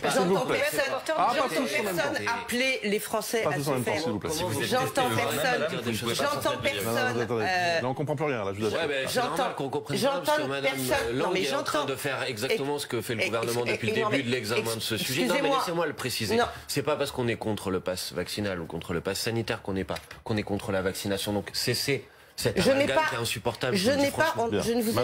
J'entends personne appeler les Français à se faire. J'entends personne. Là, on comprend plus rien. Là, j'entends qu'on comprenne pas, parce que Madame Lang est en train de faire exactement ce que fait le gouvernement depuis le début de l'examen de ce sujet. Non, mais laissez-moi le préciser. C'est pas parce qu'on est contre le pass vaccinal ou contre le pass sanitaire qu'on est contre la vaccination. Donc cessez cette amalgame qui est insupportable. Je ne vous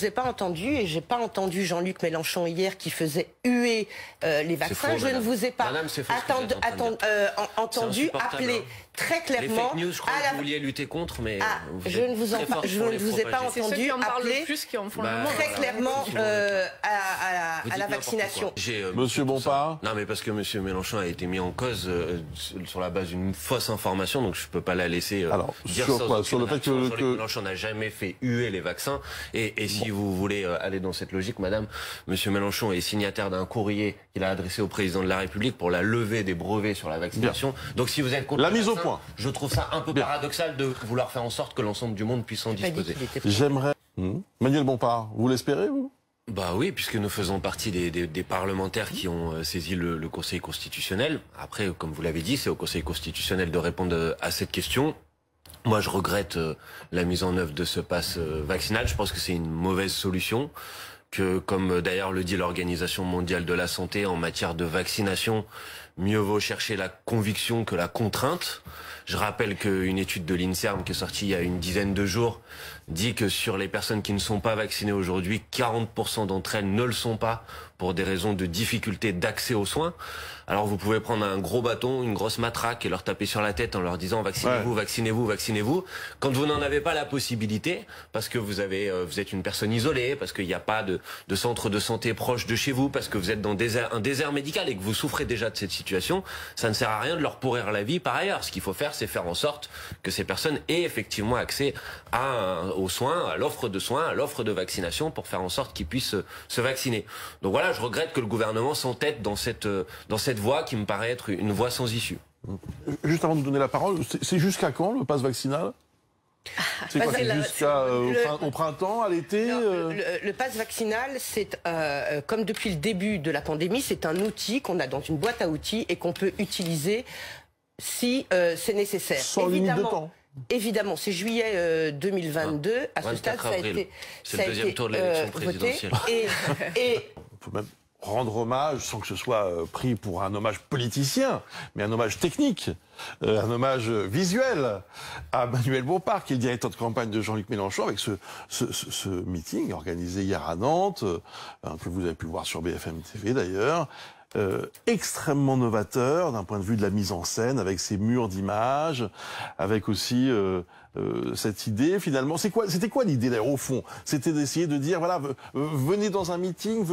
ai pas entendu et j'ai pas entendu Jean-Luc Mélenchon hier qui faisait huer les vaccins. Je ne vous ai pas entendu appeler très clairement. Les fake news, je crois que vous vouliez lutter contre, mais je ne vous ai pas entendu appeler très clairement à la vaccination. Monsieur Bompard. Non, mais parce que Monsieur Mélenchon a été mis en cause sur la base d'une fausse information, donc je peux pas la laisser. Alors, sur le fait que Mélenchon n'a jamais fait huer les vaccins. Et si vous voulez aller dans cette logique, Madame, Monsieur Mélenchon est signataire d'un courrier qu'il a adressé au président de la République pour la levée des brevets sur la vaccination. Bien. Donc si vous êtes contre la mise au point, je trouve ça un peu paradoxal de vouloir faire en sorte que l'ensemble du monde puisse en disposer. J'aimerais. Manuel Bompard, vous l'espérez, vous? Bah oui, puisque nous faisons partie des parlementaires qui ont saisi le Conseil constitutionnel. Après, comme vous l'avez dit, c'est au Conseil constitutionnel de répondre à cette question. Moi, je regrette la mise en œuvre de ce pass vaccinal. Je pense que c'est une mauvaise solution. Que, comme d'ailleurs le dit l'Organisation mondiale de la santé, en matière de vaccination, mieux vaut chercher la conviction que la contrainte. Je rappelle qu'une étude de l'INSERM qui est sortie il y a une dizaine de jours dit que sur les personnes qui ne sont pas vaccinées aujourd'hui, 40% d'entre elles ne le sont pas pour des raisons de difficulté d'accès aux soins. Alors vous pouvez prendre un gros bâton, une grosse matraque et leur taper sur la tête en leur disant vaccinez-vous, vaccinez-vous, vaccinez-vous. Quand vous n'en avez pas la possibilité, parce que vous êtes une personne isolée, parce qu'il n'y a pas de centre de santé proche de chez vous, parce que vous êtes dans un désert médical et que vous souffrez déjà de cette situation, ça ne sert à rien de leur pourrir la vie par ailleurs. Ce qu'il faut faire, c'est faire en sorte que ces personnes aient effectivement accès aux soins, à l'offre de soins, à l'offre de vaccination pour faire en sorte qu'ils puissent se vacciner. Donc voilà, je regrette que le gouvernement s'entête dans cette voie qui me paraît être une voie sans issue. Juste avant de vous donner la parole, c'est jusqu'à quand le pass vaccinal? C'est quoi, c'est jusqu'au printemps, à l'été? Le pass vaccinal, c'est comme depuis le début de la pandémie, c'est un outil qu'on a dans une boîte à outils et qu'on peut utiliser si c'est nécessaire. Sans limite de temps. Évidemment, c'est juillet 2022. À ce stade, ça a été. C'est le deuxième tour de l'élection présidentielle. On peut même rendre hommage, sans que ce soit pris pour un hommage politicien, mais un hommage technique, un hommage visuel à Manuel Bompard, qui est le directeur de campagne de Jean-Luc Mélenchon, avec ce meeting organisé hier à Nantes, que vous avez pu voir sur BFM TV d'ailleurs. Extrêmement novateur d'un point de vue de la mise en scène, avec ses murs d'images, avec aussi cette idée finalement. C'était quoi l'idée d'ailleurs au fond? C'était d'essayer de dire voilà, venez dans un meeting,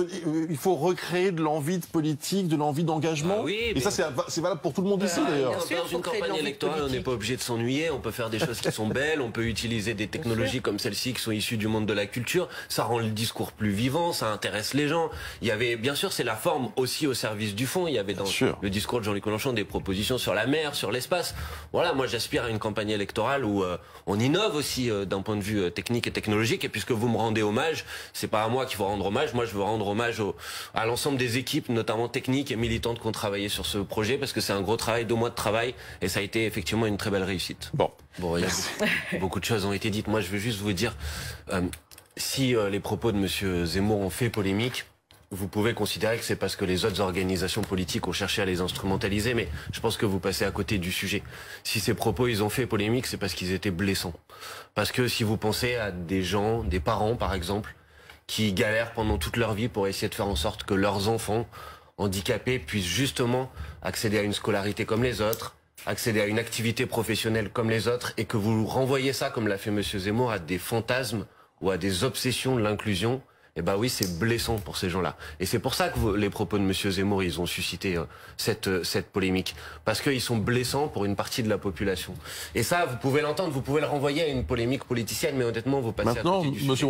il faut recréer de l'envie de politique, de l'envie d'engagement. Et ça c'est valable pour tout le monde ici d'ailleurs. Dans une campagne électorale, on n'est pas obligé de s'ennuyer, on peut faire des choses qui sont belles, on peut utiliser des technologies comme celle-ci qui sont issues du monde de la culture. Ça rend le discours plus vivant, ça intéresse les gens. Il y avait, bien sûr, c'est la forme aussi au service du fond. Il y avait dans le discours de Jean-Luc Mélenchon des propositions sur la mer, sur l'espace. Voilà, moi j'aspire à une campagne électorale où on innove aussi d'un point de vue technique et technologique. Et puisque vous me rendez hommage, c'est pas à moi qu'il faut rendre hommage. Moi, je veux rendre hommage à l'ensemble des équipes, notamment techniques et militantes, qui ont travaillé sur ce projet, parce que c'est un gros travail, 2 mois de travail, et ça a été effectivement une très belle réussite. Bon, beaucoup de choses ont été dites. Moi, je veux juste vous dire, si les propos de Monsieur Zemmour ont fait polémique, vous pouvez considérer que c'est parce que les autres organisations politiques ont cherché à les instrumentaliser, mais je pense que vous passez à côté du sujet. Si ces propos, ils ont fait polémique, c'est parce qu'ils étaient blessants. Parce que si vous pensez à des gens, des parents par exemple, qui galèrent pendant toute leur vie pour essayer de faire en sorte que leurs enfants handicapés puissent justement accéder à une scolarité comme les autres, accéder à une activité professionnelle comme les autres, et que vous renvoyez ça, comme l'a fait Monsieur Zemmour, à des fantasmes ou à des obsessions de l'inclusion, eh ben oui, c'est blessant pour ces gens-là. Et c'est pour ça que les propos de Monsieur Zemmour, ils ont suscité cette polémique. Parce qu'ils sont blessants pour une partie de la population. Et ça, vous pouvez l'entendre, vous pouvez le renvoyer à une polémique politicienne, mais honnêtement, vous passez à côté du sujet.